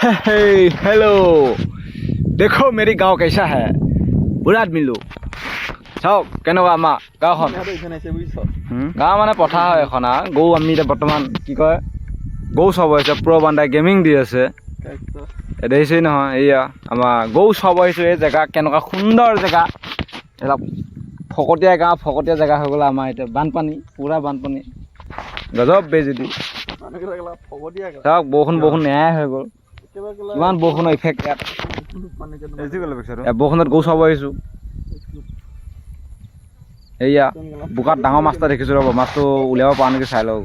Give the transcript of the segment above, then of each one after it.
hello देखो मेरी गांव कैसा है बुरात मिलो চাওক কেনেকুৱা আমাৰ গাঁওখন গাঁও মানে পথাৰ হয় এখন আৰু গৰু আমি এতিয়া বৰ্তমান কি কয় গৰু চাব আহিছে প্ৰ' বান্দাই গেমিং দি আছে দেখিছেই নহয় এয়া আমাৰ গৰু চাব আহিছোঁ এই জেগা কেনেকুৱা সুন্দৰ জেগা এটা ফকতীয়া গাঁও ফকতীয়া জেগা হৈ গ'ল আমাৰ এতিয়া বানপানী পুৰা বানপানী গজব বেজুতি চাওক বৰষুণ নেয়াই হৈ গ'ল কিমান বৰষুণৰ ইফেক্ট ইয়াত বৰষুণত গৰু চাব আহিছোঁ এয়া বোকাত ডাঙৰ মাছ এটা দেখিছোঁ ৰ'ব মাছটো উলিয়াব পৰা নেকি চাই লওঁ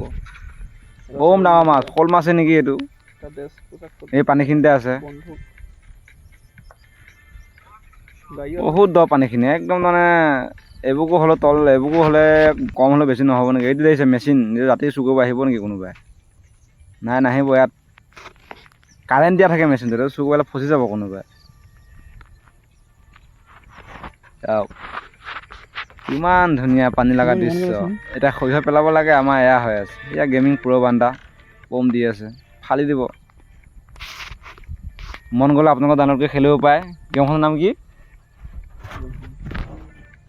বম ডাঙৰ মাছ শ'ল মাছে নেকি এইটো এই পানীখিনিতে আছে বহুত দ পানীখিনি একদম মানে এইবোৰকো হ'লে তল এইবোৰকো হ'লে কম হ'লে বেছি নহ'ব নেকি এইটো দেখিছে মেচিন ৰাতি চুৰ কৰিব আহিব নেকি কোনোবাই নাই নাহিব ইয়াত কাৰেণ্ট দিয়া থাকে মেচিনটো চুৰ কৰিলে ফচি যাব কোনোবাই চাওক কিমান ধুনীয়া পানী লগা দৃশ্য এতিয়া সৰিয়হ পেলাব লাগে আমাৰ এয়া হৈ আছে এয়া গেমিং প্ৰ' বান্দা বম দি আছে ফালি দিব মন গ'লে আপোনালোকৰ ডাউনলোড কৰি খেলিব পাৰে গেমখনৰ নাম কি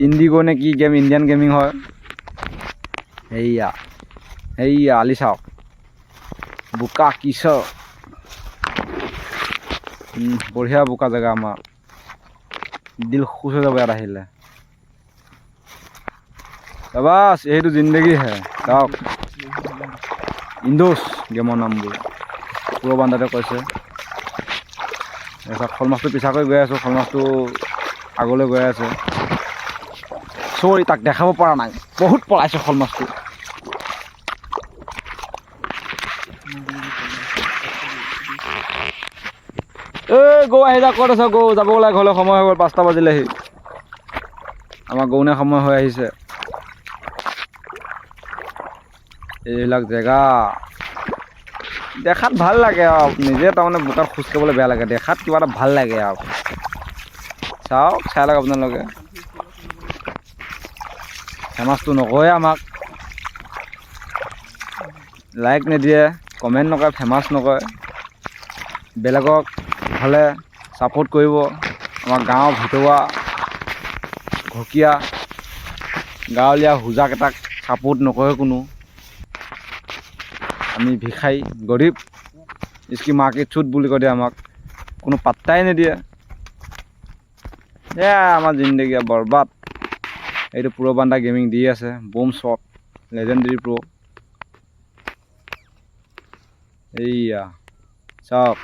ইণ্ডিগ' নে কি গেম ইণ্ডিয়ান গেমিং হয় সেয়া আলি চাওক বোকা কিছ বঢ়িয়া বোকা জেগা আমাৰ দিল খুচ হৈ যাব ইয়াত আহিলে বাছ এইটো জিন্দগী হে চাওক ইণ্ডোছ গেমৰ নামবোৰ প্ৰ' বান্দাতে কৈছে তাৰপিছত শ'ল মাছটো পিছা কৰি গৈ আছোঁ শ'ল মাছটো আগলৈ গৈ আছে চৰি তাক দেখাব পৰা নাই বহুত পলাইছে শ'ল মাছটো এই গৰু আহি যা ক'ত আছ গৰু যাব লাগে ঘৰলৈ সময় হৈ গ'ল 5টা বাজিলেহি আমাৰ গৰুনে সময় হৈ আহিছে এইবিলাক জেগা দেখাত ভাল লাগে আৰু নিজে তাৰমানে বোকাত খোজ কাঢ়িবলৈ বেয়া লাগে দেখাত কিবা এটা ভাল লাগে আৰু চাওক চাই লওক আপোনালোকে ফেমাছটো নকয় আমাক লাইক নিদিয়ে কমেণ্ট নকৰে ফেমাছ নকয় বেলেগক হ'লে ছাপোৰ্ট কৰিব আমাৰ গাঁৱৰ ভিতৰুৱা ঘকীয়া গাঁৱলীয়া হোজাকেইটাক ছাপোৰ্ট নকৰে কোনো আমি ভিখাৰী গৰীব ইস্কি মাৰ্কেট চুট বুলি কৈ দিয়ে আমাক কোনো পাত্তাই নিদিয়ে এয়া আমাৰ জিন্দগী বৰবাদ এইটো প্ৰ' বান্দা গেমিং দি আছে বুম শ্বট লেজেণ্ডেৰী প্ৰ' এইয়া চাওক